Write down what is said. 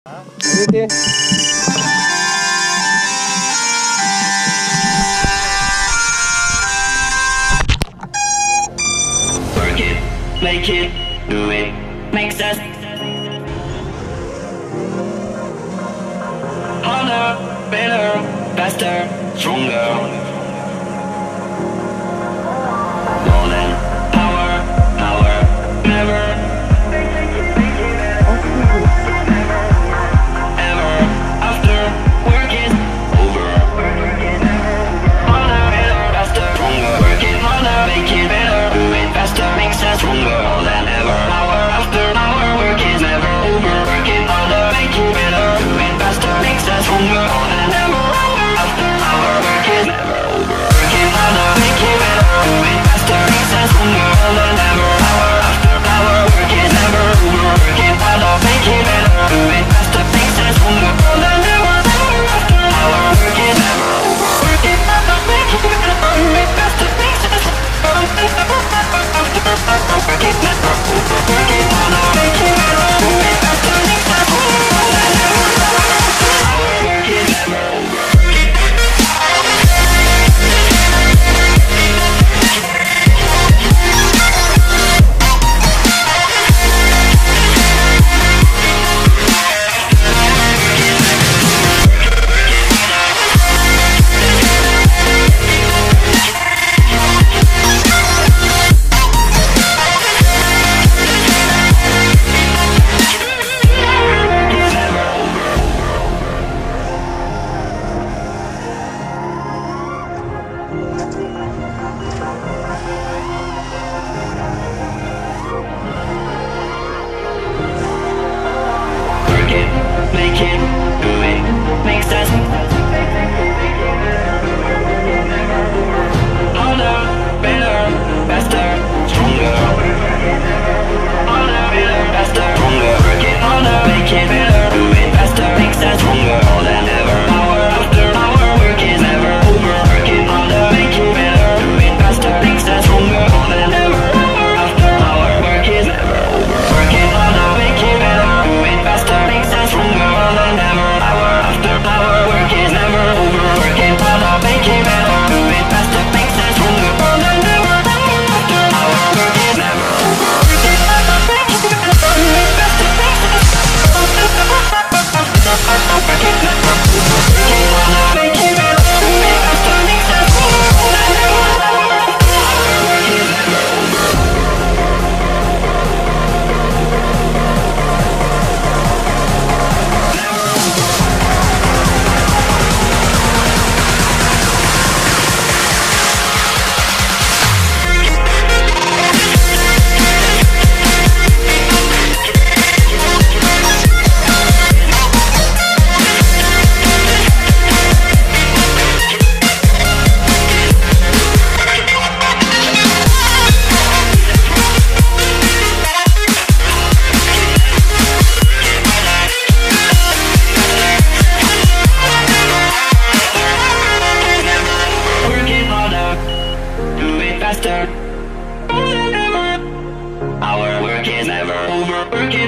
איתי? Work it, make it, do it, makes us harder, better, faster, stronger. More than power, power, never, ever, after work is over. Harder, better, faster, stronger. Work it harder, make it better, do it faster, makes us stronger. More than ever, hour after hour, work is never over. Work it harder, make it better, do it faster, makes us stronger. More than ever, hour after hour, work is never over. Work it harder, make it better, do it faster, makes us stronger. More than ever, hour after hour, work is never over. Work it harder, make it better, do it faster, makes us stronger. More than ever, hour after hour, work is never over. Work it harder, make it better, do it faster, makes us stronger. Work it never over. Work it harder, make it better, do it faster, makes us stronger. More than ever, hour after hour, work is never over. Work it, make it, do it, makes us harder, better, faster, stronger. Harder, better, faster, stronger. Work it harder, make it better, do it faster, makes us stronger. More than ever, hour after hour, work is never over. Work it harder, make it better, do it faster, makes us stronger. More than ever, hour after hour, work is never over. Work it harder, make it better, do it faster, makes us stronger. More than ever, hour after hour, work is never over. Work it harder, make it better, do it faster, makes us stronger. More than ever, hour after hour, work is never over. Work it harder, make it better, do it faster, makes us stronger. Work it never over. Work it harder, make it better, do it faster, makes us stronger. More than ever, hour after hour, work is never over. Work it harder, do it faster. More than ever, our work is never over. Work it